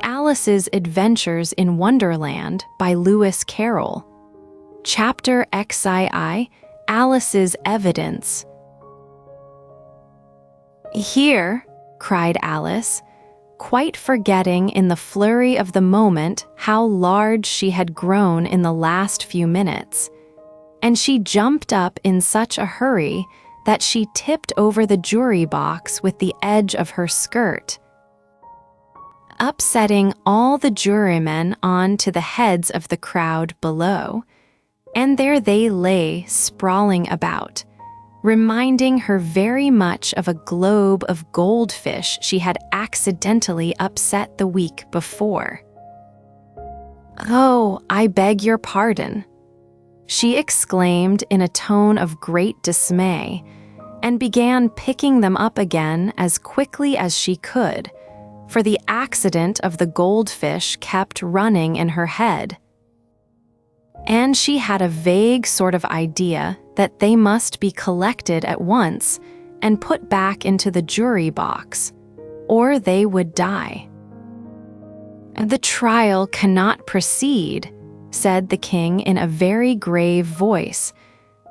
Alice's Adventures in Wonderland by Lewis Carroll. Chapter XII, Alice's Evidence. "Here," cried Alice, quite forgetting in the flurry of the moment how large she had grown in the last few minutes, and she jumped up in such a hurry that she tipped over the jury box with the edge of her skirt, upsetting all the jurymen onto the heads of the crowd below, and there they lay sprawling about, reminding her very much of a globe of goldfish she had accidentally upset the week before. "Oh, I beg your pardon," she exclaimed in a tone of great dismay, and began picking them up again as quickly as she could, for the accident of the goldfish kept running in her head. And she had a vague sort of idea that they must be collected at once and put back into the jury box, or they would die. "The trial cannot proceed," said the king in a very grave voice,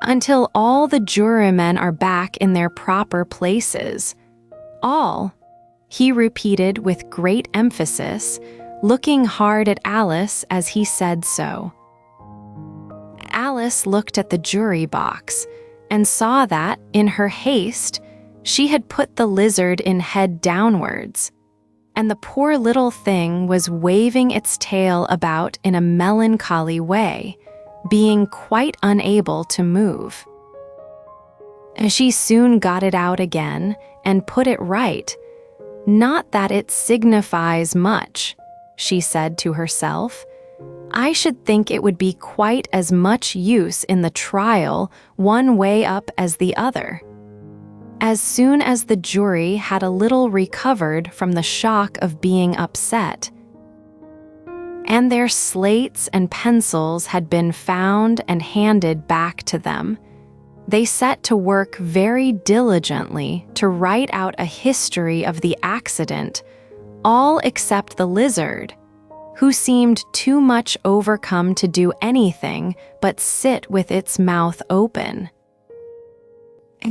"until all the jurymen are back in their proper places. All," he repeated with great emphasis, looking hard at Alice as he said so. Alice looked at the jury box and saw that, in her haste, she had put the lizard in head downwards, and the poor little thing was waving its tail about in a melancholy way, being quite unable to move. She soon got it out again and put it right. "Not that it signifies much," she said to herself. "I should think it would be quite as much use in the trial one way up as the other." As soon as the jury had a little recovered from the shock of being upset, and their slates and pencils had been found and handed back to them, they set to work very diligently to write out a history of the accident, all except the lizard, who seemed too much overcome to do anything but sit with its mouth open,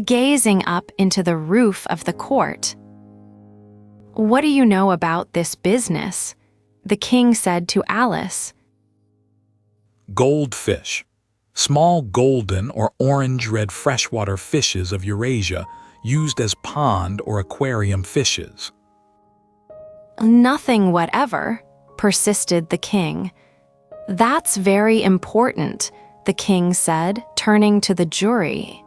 gazing up into the roof of the court. "What do you know about this business?" the king said to Alice. "Goldfish. Small golden or orange-red freshwater fishes of Eurasia used as pond or aquarium fishes." "Nothing whatever," persisted the king. "That's very important," the king said, turning to the jury.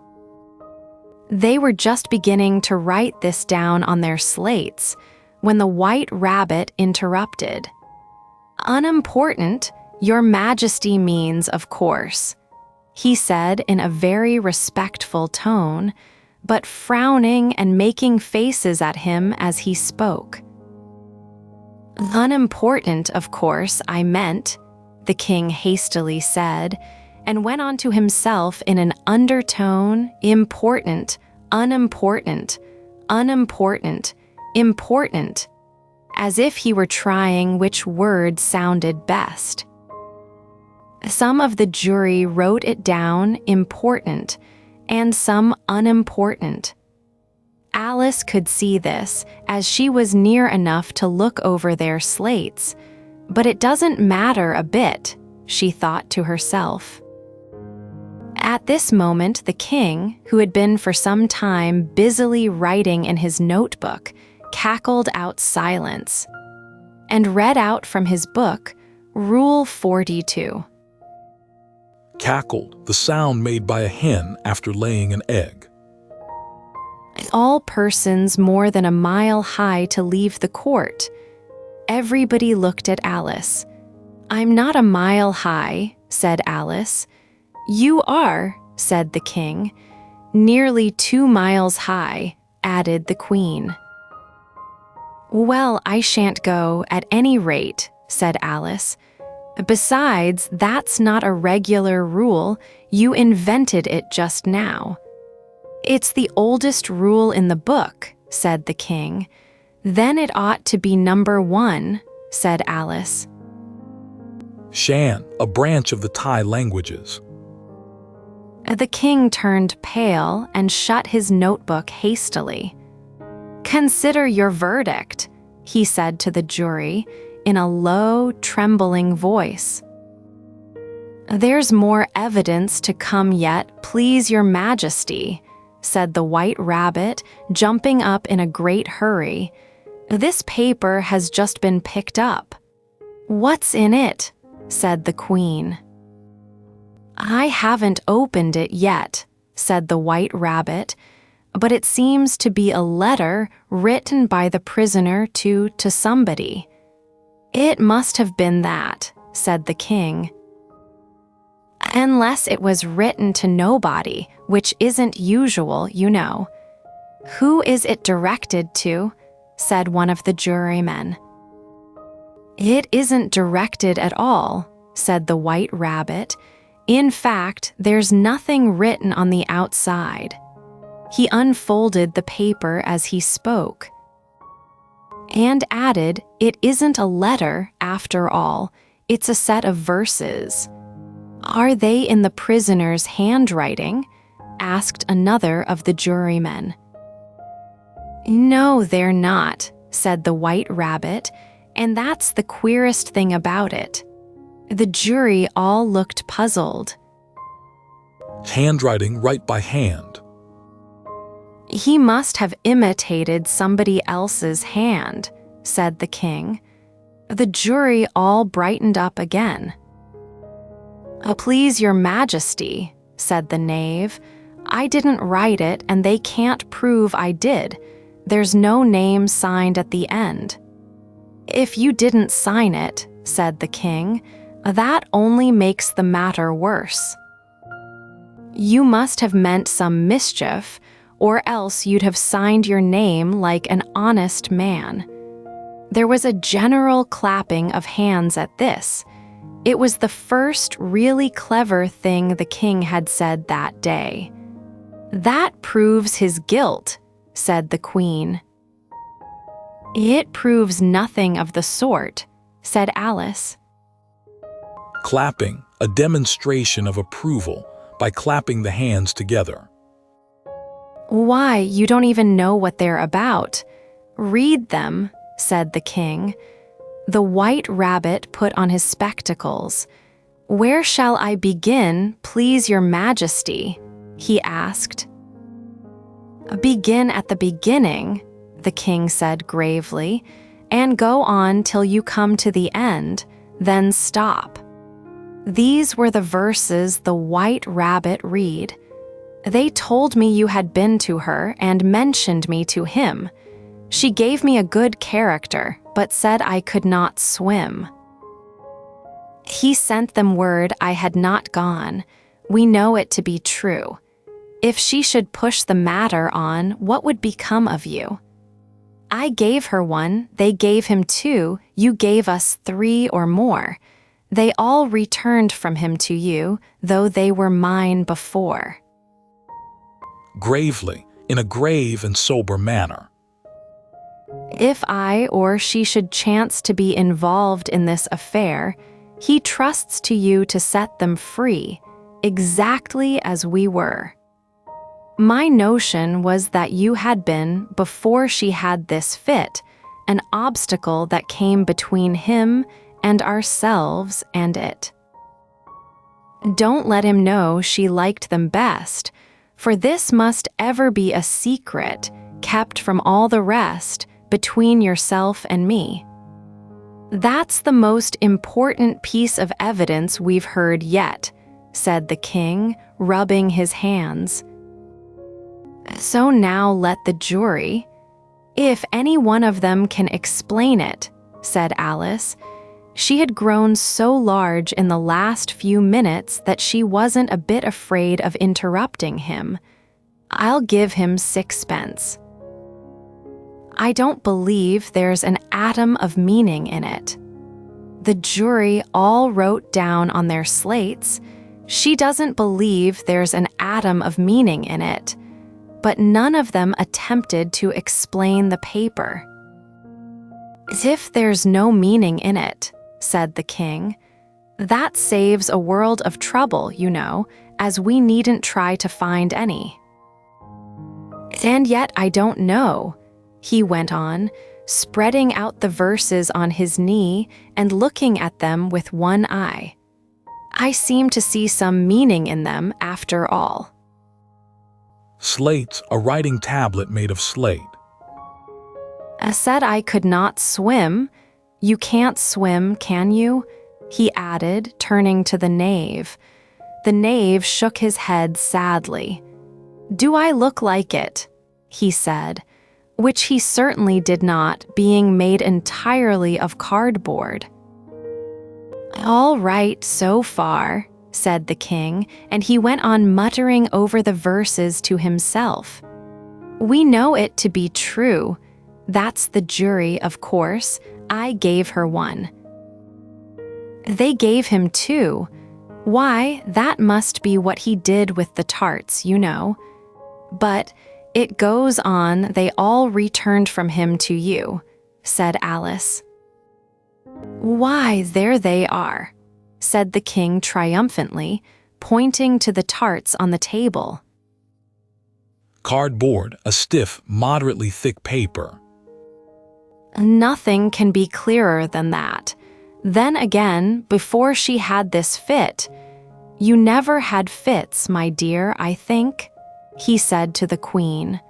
They were just beginning to write this down on their slates when the White Rabbit interrupted. "Unimportant, Your Majesty means, of course," he said in a very respectful tone, but frowning and making faces at him as he spoke. "Unimportant, of course, I meant," the king hastily said, and went on to himself in an undertone, "important, unimportant, unimportant, important," as if he were trying which word sounded best. Some of the jury wrote it down important, and some unimportant. Alice could see this, as she was near enough to look over their slates, but it doesn't matter a bit, she thought to herself. At this moment, the king, who had been for some time busily writing in his notebook, cackled out silence, and read out from his book Rule 42. "Cackled, the sound made by a hen after laying an egg." "All persons more than a mile high to leave the court." Everybody looked at Alice. "I'm not a mile high," said Alice. "You are," said the king. "Nearly 2 miles high," added the queen. "Well, I shan't go, at any rate," said Alice. "Besides, that's not a regular rule. You invented it just now." "It's the oldest rule in the book," said the king. "Then it ought to be number 1, said Alice. Shan, a branch of the Thai languages. The king turned pale and shut his notebook hastily. "Consider your verdict," he said to the jury in a low, trembling voice. "There's more evidence to come yet, please your majesty," said the White Rabbit, jumping up in a great hurry. "This paper has just been picked up." "What's in it?" said the Queen. "I haven't opened it yet," said the White Rabbit, "but it seems to be a letter written by the prisoner to somebody." "It must have been that," said the king. "Unless it was written to nobody, which isn't usual, you know." "Who is it directed to?" said one of the jurymen. "It isn't directed at all," said the White Rabbit. "In fact, there's nothing written on the outside." He unfolded the paper as he spoke and added, "It isn't a letter, after all. It's a set of verses." "Are they in the prisoner's handwriting?" asked another of the jurymen. "No, they're not," said the White Rabbit, "and that's the queerest thing about it." The jury all looked puzzled. Handwriting right by hand. "He must have imitated somebody else's hand," said the king. The jury all brightened up again. "Please your majesty," said the knave, "I didn't write it and they can't prove I did. There's no name signed at the end." "If you didn't sign it," said the king, "that only makes the matter worse. You must have meant some mischief, or else you'd have signed your name like an honest man." There was a general clapping of hands at this. It was the first really clever thing the king had said that day. "That proves his guilt," said the Queen. "It proves nothing of the sort," said Alice. Clapping, a demonstration of approval by clapping the hands together. "Why, you don't even know what they're about. Read them," said the king. The White Rabbit put on his spectacles. "Where shall I begin, please your majesty?" he asked. "Begin at the beginning," the king said gravely, "and go on till you come to the end, then stop." These were the verses the White Rabbit read. "They told me you had been to her and mentioned me to him. She gave me a good character, but said I could not swim. He sent them word I had not gone. We know it to be true. If she should push the matter on, what would become of you? I gave her one, they gave him two, you gave us three or more. They all returned from him to you, though they were mine before." Gravely, in a grave and sober manner. "If I or she should chance to be involved in this affair, he trusts to you to set them free, exactly as we were. My notion was that you had been, before she had this fit, an obstacle that came between him and ourselves and it. Don't let him know she liked them best, for this must ever be a secret, kept from all the rest, between yourself and me. That's the most important piece of evidence we've heard yet," said the king, rubbing his hands. "So now let the jury. If any one of them can explain it," said Alice. She had grown so large in the last few minutes that she wasn't a bit afraid of interrupting him. "I'll give him 6 pence. I don't believe there's an atom of meaning in it." The jury all wrote down on their slates, "She doesn't believe there's an atom of meaning in it," but none of them attempted to explain the paper. "As if there's no meaning in it," said the king. "That saves a world of trouble, you know, as we needn't try to find any." "And yet I don't know," he went on, spreading out the verses on his knee and looking at them with one eye. "I seem to see some meaning in them after all." Slate's a writing tablet made of slate. "I said I could not swim. You can't swim, can you?" he added, turning to the knave. The knave shook his head sadly. "Do I look like it?" he said, which he certainly did not, being made entirely of cardboard. "All right so far," said the king, and he went on muttering over the verses to himself. "We know it to be true. That's the jury, of course. I gave her one. They gave him two. Why, that must be what he did with the tarts, you know. But it goes on, they all returned from him to you," said Alice. "Why, there they are," said the king triumphantly, pointing to the tarts on the table. Cardboard, a stiff, moderately thick paper. "Nothing can be clearer than that. Then again, before she had this fit— You never had fits, my dear, I think," he said to the queen.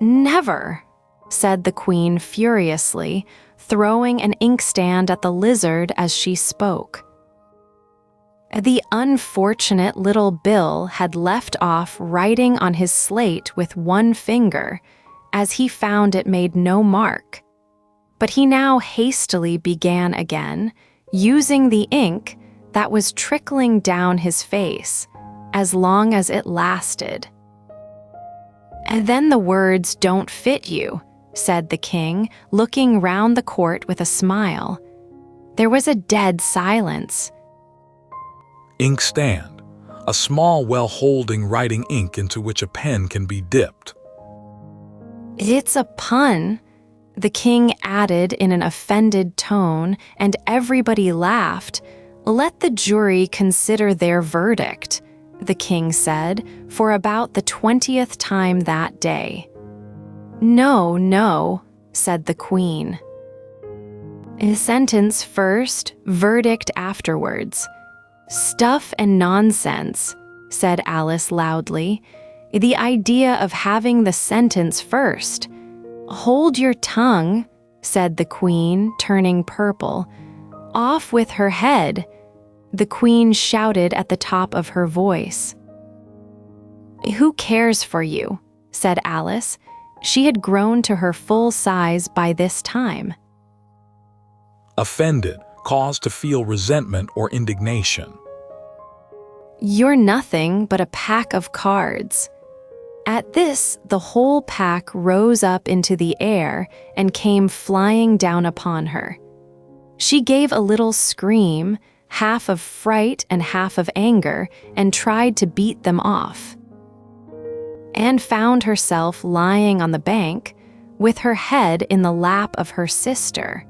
"Never," said the queen furiously, throwing an inkstand at the lizard as she spoke. The unfortunate little Bill had left off writing on his slate with one finger, as he found it made no mark. But he now hastily began again, using the ink that was trickling down his face, as long as it lasted. "And then the words don't fit you," said the king, looking round the court with a smile. There was a dead silence. Inkstand, a small well holding writing ink into which a pen can be dipped. "It's a pun," the king added in an offended tone, and everybody laughed. "Let the jury consider their verdict," the king said, for about the 20th time that day. "No, no," said the queen. "Sentence first, verdict afterwards." "Stuff and nonsense," said Alice loudly. "The idea of having the sentence first." "Hold your tongue," said the queen, turning purple. "Off with her head," the queen shouted at the top of her voice. "Who cares for you?" said Alice. She had grown to her full size by this time. Offended, cause to feel resentment or indignation. "You're nothing but a pack of cards." At this, the whole pack rose up into the air and came flying down upon her. She gave a little scream, half of fright and half of anger, and tried to beat them off, and found herself lying on the bank with her head in the lap of her sister,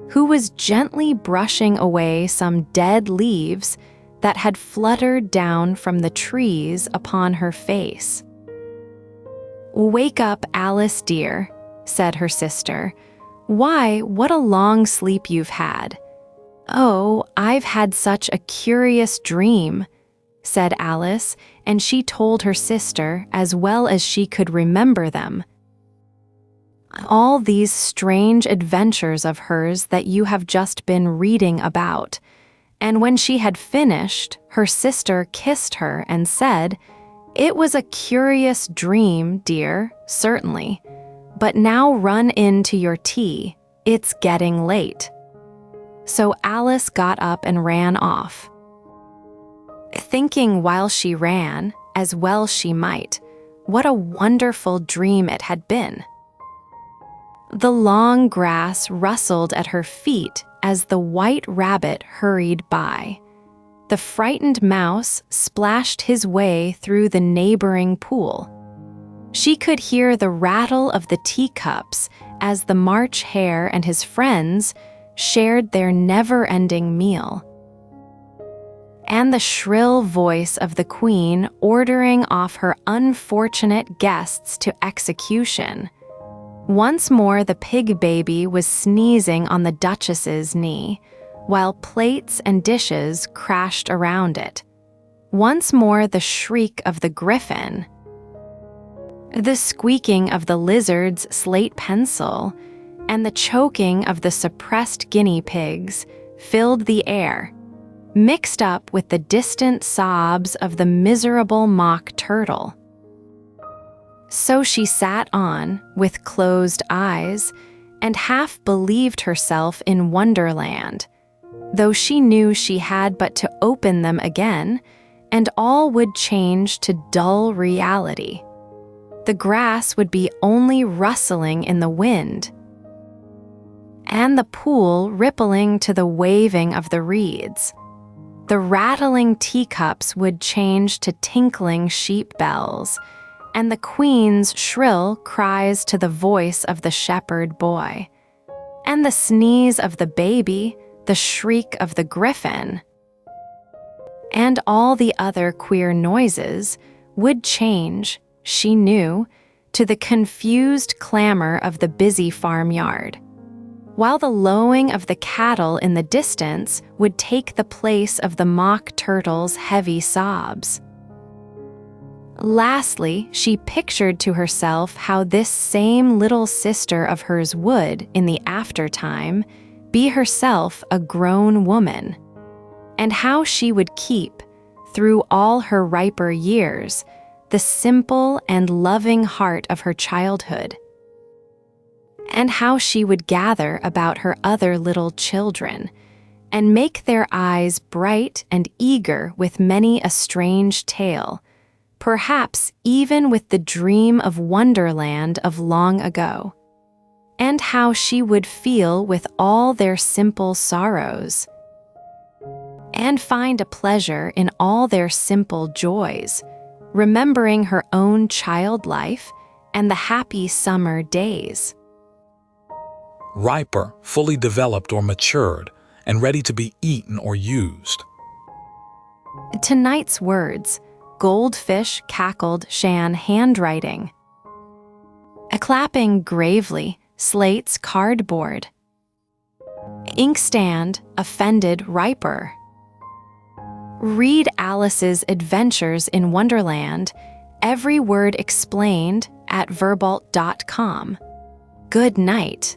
who was gently brushing away some dead leaves that had fluttered down from the trees upon her face. "Wake up, Alice dear," said her sister. "Why, what a long sleep you've had." "Oh, I've had such a curious dream," said Alice, and she told her sister as well as she could remember them. All these strange adventures of hers that you have just been reading about. And when she had finished, her sister kissed her and said, "It was a curious dream, dear, certainly. But now run in to your tea. It's getting late." So Alice got up and ran off, thinking while she ran, as well she might, what a wonderful dream it had been. The long grass rustled at her feet as the white rabbit hurried by. The frightened mouse splashed his way through the neighboring pool. She could hear the rattle of the teacups as the March Hare and his friends shared their never-ending meal. And the shrill voice of the queen ordering off her unfortunate guests to execution. Once more the pig baby was sneezing on the Duchess's knee, while plates and dishes crashed around it. Once more the shriek of the griffin, the squeaking of the lizard's slate pencil, and the choking of the suppressed guinea pigs filled the air, mixed up with the distant sobs of the miserable mock turtle. So she sat on, with closed eyes, and half believed herself in Wonderland, though she knew she had but to open them again, and all would change to dull reality. The grass would be only rustling in the wind, and the pool rippling to the waving of the reeds. The rattling teacups would change to tinkling sheep bells, and the queen's shrill cries to the voice of the shepherd boy, and the sneeze of the baby, the shriek of the griffin, and all the other queer noises would change, she knew, to the confused clamor of the busy farmyard, while the lowing of the cattle in the distance would take the place of the mock turtle's heavy sobs. Lastly, she pictured to herself how this same little sister of hers would, in the aftertime, be herself a grown woman, and how she would keep, through all her riper years, the simple and loving heart of her childhood, and how she would gather about her other little children, and make their eyes bright and eager with many a strange tale, perhaps even with the dream of Wonderland of long ago, and how she would feel with all their simple sorrows, and find a pleasure in all their simple joys, remembering her own child life and the happy summer days. Riper, fully developed or matured, and ready to be eaten or used. Tonight's words: goldfish cackled Shan handwriting. A clapping gravely, slates cardboard. Inkstand offended riper. Read Alice's Adventures in Wonderland, every word explained at Verbault.com. Good night.